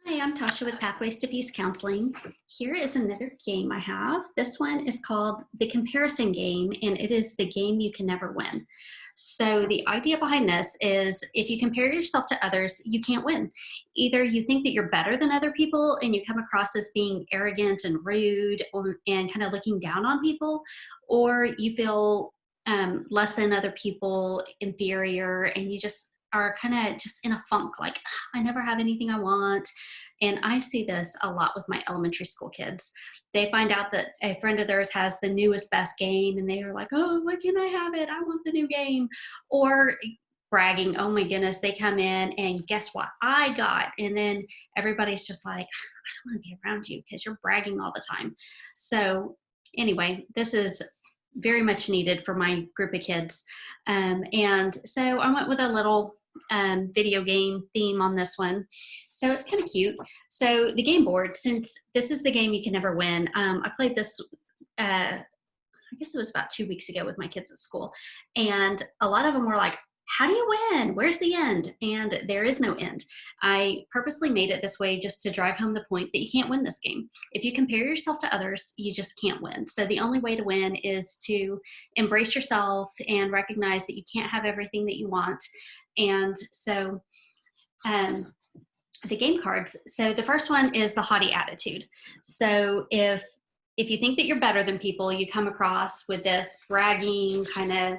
Hi, I'm Tasha with Pathways to Peace Counseling. Here is another game I have. This one is called the comparison game, and it is the game you can never win. So the idea behind this is if you compare yourself to others, you can't win. Either you think that you're better than other people and you come across as being arrogant and rude and kind of looking down on people, or you feel less than other people, inferior, and you just are kind of just in a funk, like, I never have anything I want. And I see this a lot with my elementary school kids. They find out that a friend of theirs has the newest, best game, and they are like, oh, why can't I have it? I want the new game. Or bragging, oh my goodness, they come in and guess what I got? And then everybody's just like, I don't want to be around you because you're bragging all the time. So, anyway, this is very much needed for my group of kids. And so I went with a little video game theme on this one. So it's kind of cute. So the game board, since this is the game you can never win, I played this, I guess it was about 2 weeks ago with my kids at school. And a lot of them were like, how do you win? Where's the end? And there is no end. I purposely made it this way just to drive home the point that you can't win this game. If you compare yourself to others, you just can't win. So the only way to win is to embrace yourself and recognize that you can't have everything that you want. And so the game cards. So the first one is the haughty attitude. So if you think that you're better than people, you come across with this bragging kind of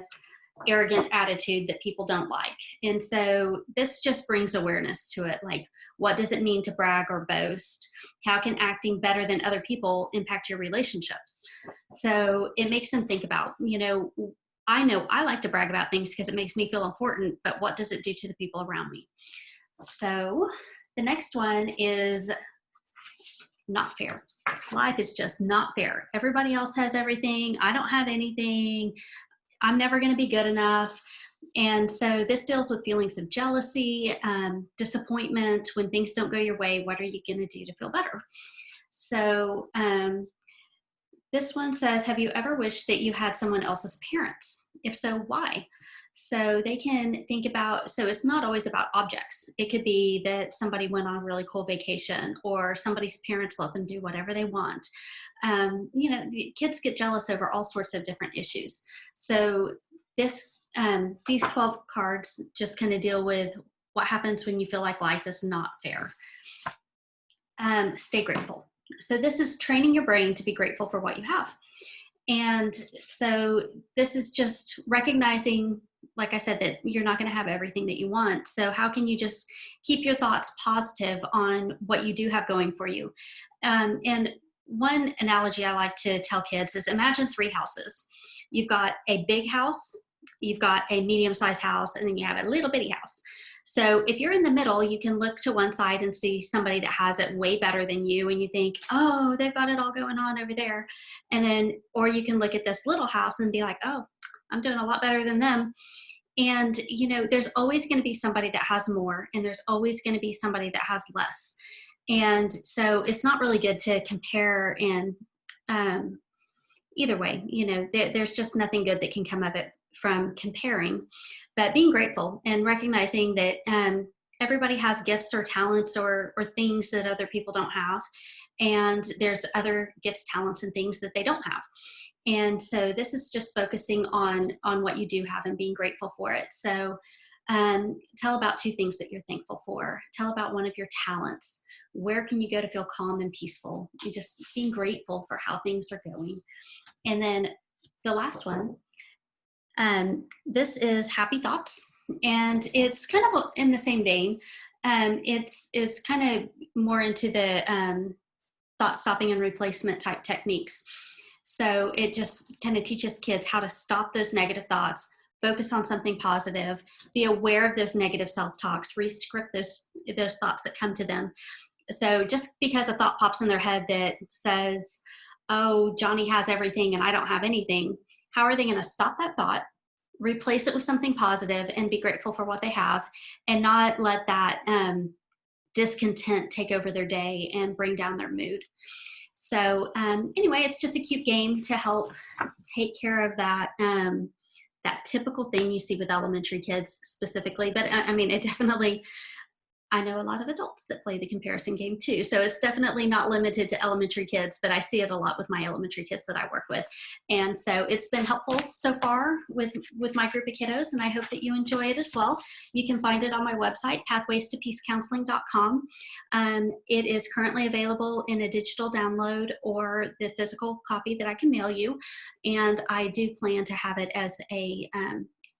arrogant attitude that people don't like. And so this just brings awareness to it. Like, what does it mean to brag or boast? How can acting better than other people impact your relationships? So it makes them think about, I know I like to brag about things because it makes me feel important, but what does it do to the people around me? So the next one is not fair. Life is just not fair. Everybody else has everything. I don't have anything. I'm never going to be good enough. And so this deals with feelings of jealousy, disappointment. When things don't go your way, what are you going to do to feel better? So this one says, have you ever wished that you had someone else's parents? If so, why? So they can think about, so it's not always about objects. It could be that somebody went on a really cool vacation, or somebody's parents let them do whatever they want. Kids get jealous over all sorts of different issues. So these 12 cards just kind of deal with what happens when you feel like life is not fair. Stay grateful. So this is training your brain to be grateful for what you have. And so this is just recognizing, like I said, that you're not going to have everything that you want. So how can you just keep your thoughts positive on what you do have going for you? And one analogy I like to tell kids is, imagine 3 houses. You've got a big house, you've got a medium-sized house, and then you have a little bitty house. So if you're in the middle, you can look to one side and see somebody that has it way better than you, and you think, oh, they've got it all going on over there. And then, or you can look at this little house and be like, oh, I'm doing a lot better than them. And, there's always going to be somebody that has more, and there's always going to be somebody that has less. And so it's not really good to compare. And either way, there's just nothing good that can come of it from comparing. But being grateful and recognizing that everybody has gifts or talents or things that other people don't have. And there's other gifts, talents, and things that they don't have. And so this is just focusing on what you do have and being grateful for it. So tell about 2 things that you're thankful for. Tell about one of your talents. Where can you go to feel calm and peaceful? And just being grateful for how things are going. And then the last one, this is happy thoughts. And it's kind of in the same vein. It's kind of more into the thought stopping and replacement type techniques. So it just kind of teaches kids how to stop those negative thoughts, focus on something positive, be aware of those negative self-talks, re-script those thoughts that come to them. So just because a thought pops in their head that says, oh, Johnny has everything and I don't have anything, how are they going to stop that thought, replace it with something positive, and be grateful for what they have, and not let that discontent take over their day and bring down their mood? So anyway, it's just a cute game to help take care of that that typical thing you see with elementary kids specifically. But I mean, it definitely, I know a lot of adults that play the comparison game too. So it's definitely not limited to elementary kids, but I see it a lot with my elementary kids that I work with. And so it's been helpful so far with my group of kiddos, and I hope that you enjoy it as well. You can find it on my website, pathwaystopeacecounseling.com. It is currently available in a digital download or the physical copy that I can mail you. And I do plan to have it as a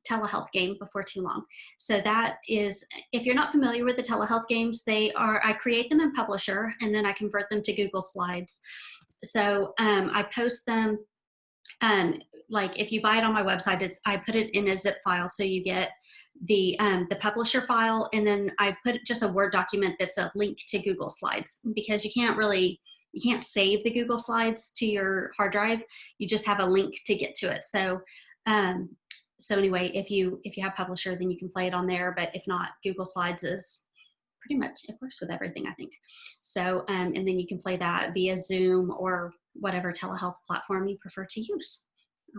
telehealth game before too long. So that is, if you're not familiar with the telehealth games, I create them in Publisher and then I convert them to Google Slides. So I post them, like if you buy it on my website, I put it in a zip file. So you get the Publisher file, and then I put just a Word document that's a link to Google Slides, because you can't save the Google Slides to your hard drive. You just have a link to get to it. So anyway, if you have Publisher, then you can play it on there. But if not, Google Slides is pretty much, it works with everything, I think. So, and then you can play that via Zoom or whatever telehealth platform you prefer to use.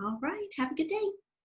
All right, have a good day.